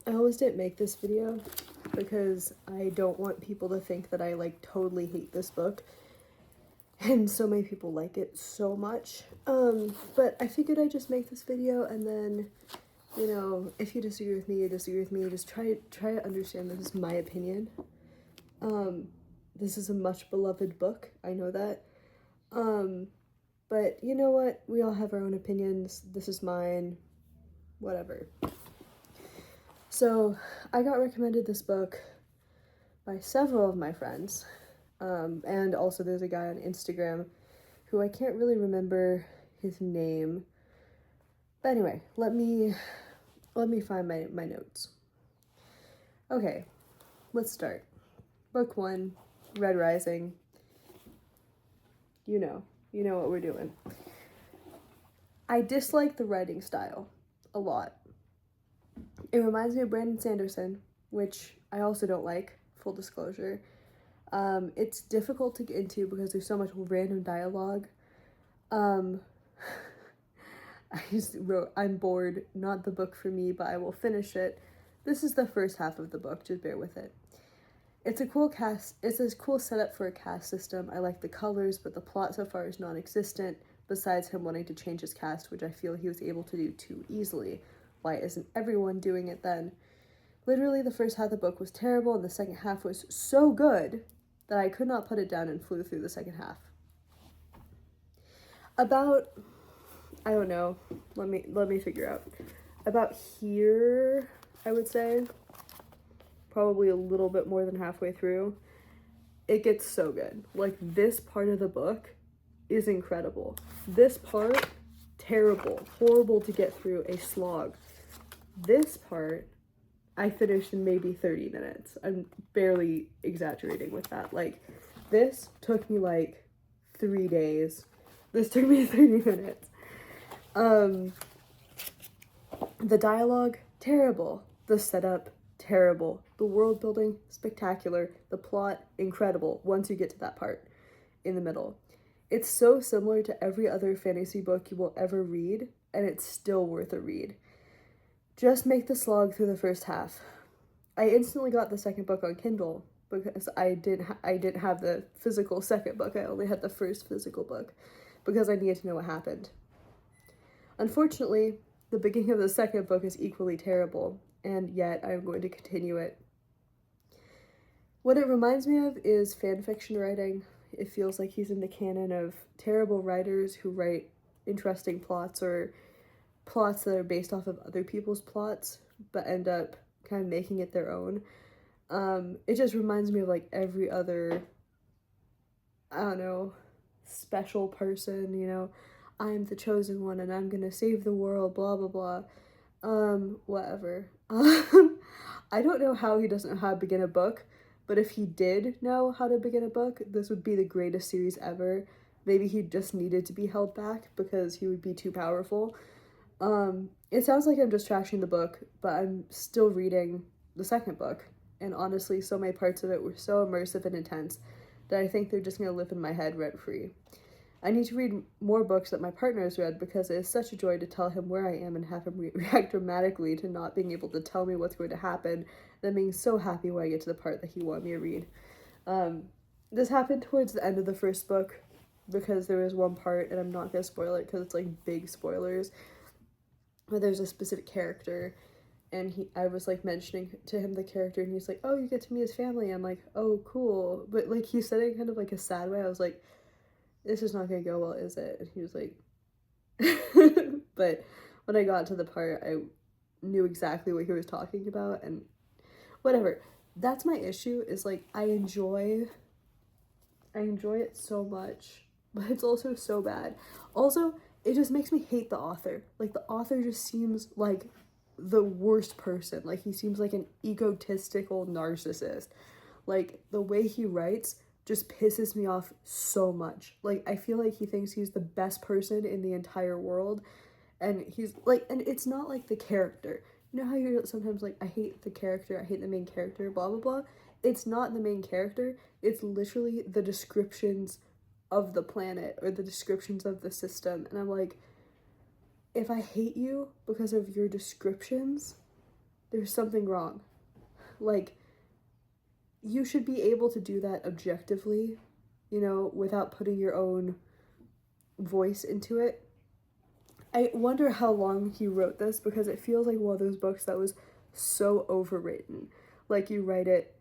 I almost didn't make this video because I don't want people to think that I like totally hate this book. And so many people like it so much. But I figured I'd just make this video, and then, you know, if you disagree with me, you disagree with me. Just try to understand this is my opinion. This is a much beloved book. I know that. But you know what? We all have our own opinions. This is mine. Whatever. So I got recommended this book by several of my friends. And also there's a guy on Instagram who I can't really remember his name. But anyway, let me find my notes. Okay, let's start. Book 1, Red Rising. You know what we're doing. I dislike the writing style a lot. It reminds me of Brandon Sanderson, which I also don't like, full disclosure. It's difficult to get into because there's so much random dialogue. I just wrote, I'm bored, not the book for me, but I will finish it. This is the first half of the book, just bear with it. It's a cool cast, it's a cool setup for a cast system. I like the colors, but the plot so far is non-existent, besides him wanting to change his cast, which I feel he was able to do too easily. Why isn't everyone doing it then? Literally, the first half of the book was terrible, and the second half was so good that I could not put it down and flew through the second half. About, I don't know, let me figure out. About here, I would say, probably a little bit more than halfway through, it gets so good. Like, this part of the book is incredible. This part, terrible, horrible to get through, a slog. This part, I finished in maybe 30 minutes. I'm barely exaggerating with that. Like, this took me like 3 days. This took me 30 minutes. The dialogue, terrible. The setup, terrible. The world building, spectacular. The plot, incredible once you get to that part in the middle. It's so similar to every other fantasy book you will ever read, and it's still worth a read. Just make the slog through the first half. I instantly got the second book on Kindle because I didn't have the physical second book. I only had the first physical book because I needed to know what happened. Unfortunately, the beginning of the second book is equally terrible, and yet I'm going to continue it. What it reminds me of is fanfiction writing. It feels like he's in the canon of terrible writers who write interesting plots or plots that are based off of other people's plots but end up kind of making it their own. It just reminds me of like every other, I don't know, special person, you know, I'm the chosen one and I'm gonna save the world, blah blah blah. Whatever. I don't know how he doesn't know how to begin a book, but if he did know how to begin a book, this would be the greatest series ever. Maybe he just needed to be held back because he would be too powerful. It sounds like I'm just trashing the book, but I'm still reading the second book, and honestly, so many parts of it were so immersive and intense that I think they're just gonna live in my head rent-free. I need to read more books that my partner has read because it is such a joy to tell him where I am and have him react dramatically to not being able to tell me what's going to happen, then being so happy when I get to the part that he wanted me to read. This happened towards the end of the first book because there was one part, and I'm not gonna spoil it because it's like big spoilers, where there's a specific character, and I was like mentioning to him the character, and he's like, oh, you get to meet his family. I'm like, oh, cool. But like he said it in kind of like a sad way. I was like, this is not gonna go well, is it? And he was like, but when I got to the part, I knew exactly what he was talking about, and whatever. That's my issue, is like I enjoy it so much, but it's also so bad. Also, it just makes me hate the author. Like, the author just seems like the worst person. Like, he seems like an egotistical narcissist. Like, the way he writes just pisses me off so much. Like, I feel like he thinks he's the best person in the entire world, and he's like, and it's not like the character. You know how you're sometimes like, I hate the character, I hate the main character, blah blah blah. It's not the main character, it's literally the descriptions of the planet or the descriptions of the system. And I'm like, if I hate you because of your descriptions, there's something wrong. Like, you should be able to do that objectively, you know, without putting your own voice into it. I wonder how long he wrote this, because it feels like one of those books that was so overwritten. Like, you write it,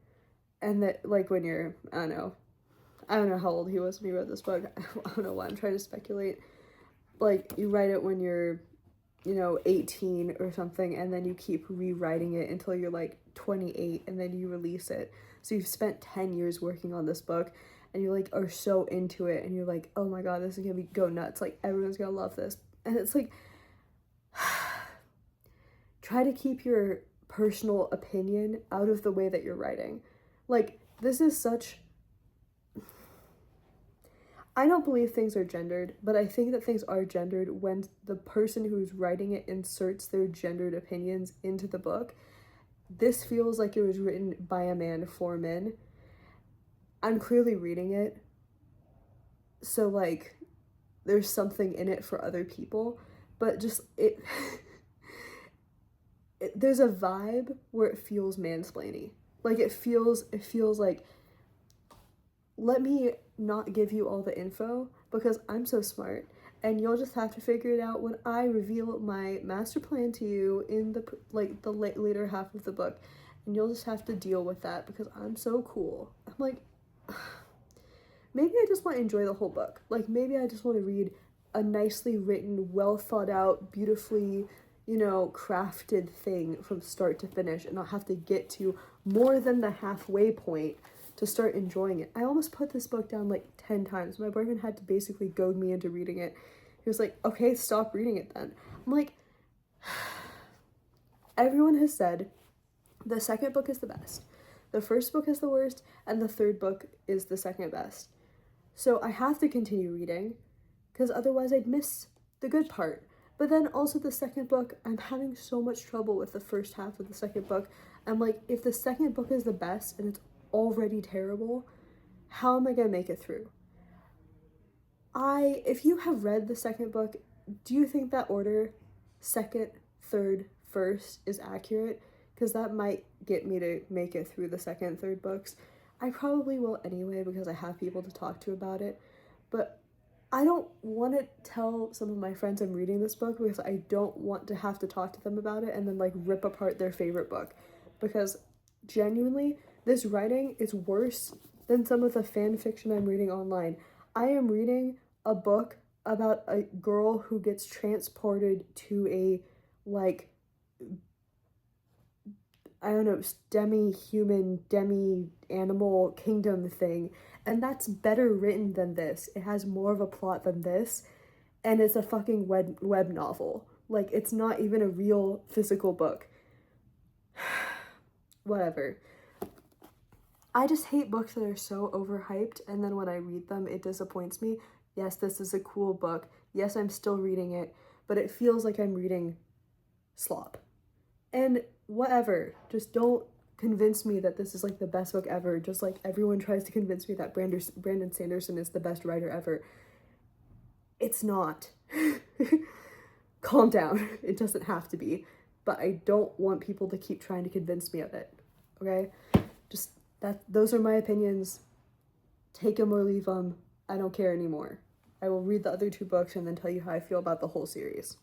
and that, like, when you're, I don't know how old he was when he wrote this book. I don't know why I'm trying to speculate. Like, you write it when you're, you know, 18 or something, and then you keep rewriting it until you're like 28, and then you release it. So you've spent 10 years working on this book, and you like are so into it, and you're like, oh my god, this is gonna go nuts, like everyone's gonna love this. And it's like, try to keep your personal opinion out of the way that you're writing. Like, this is such, I don't believe things are gendered, but I think that things are gendered when the person who's writing it inserts their gendered opinions into the book. This feels like it was written by a man for men. I'm clearly reading it, so like there's something in it for other people, but just there's a vibe where it feels mansplaining. Like, it feels like, let me not give you all the info because I'm so smart, and you'll just have to figure it out when I reveal my master plan to you in the later half of the book, and you'll just have to deal with that because I'm so cool. I'm like, maybe I just want to enjoy the whole book. Like, maybe I just want to read a nicely written, well thought out, beautifully, you know, crafted thing from start to finish, and not have to get to more than the halfway point to start enjoying it. I almost put this book down like 10 times. My boyfriend had to basically goad me into reading it. He was like, okay, stop reading it then. I'm like, everyone has said the second book is the best, the first book is the worst, and the third book is the second best. So I have to continue reading, because otherwise I'd miss the good part. But then also the second book, I'm having so much trouble with the first half of the second book. I'm like, if the second book is the best and it's already terrible, how am I gonna make it through? If you have read the second book, do you think that order, second, third, first, is accurate? Because that might get me to make it through the second and third books. I probably will anyway, because I have people to talk to about it, but I don't want to tell some of my friends I'm reading this book, because I don't want to have to talk to them about it and then like rip apart their favorite book, because genuinely, this writing is worse than some of the fan fiction I'm reading online. I am reading a book about a girl who gets transported to a, like, I don't know, demi-human, demi-animal kingdom thing, and that's better written than this. It has more of a plot than this, and it's a fucking web novel. Like, it's not even a real physical book. Whatever. I just hate books that are so overhyped, and then when I read them, it disappoints me. Yes, this is a cool book. Yes, I'm still reading it, but it feels like I'm reading slop. And whatever, just don't convince me that this is like the best book ever, just like everyone tries to convince me that Brandon Sanderson is the best writer ever. It's not. Calm down. It doesn't have to be, but I don't want people to keep trying to convince me of it, okay? Just those are my opinions. Take them or leave them. I don't care anymore. I will read the other two books and then tell you how I feel about the whole series.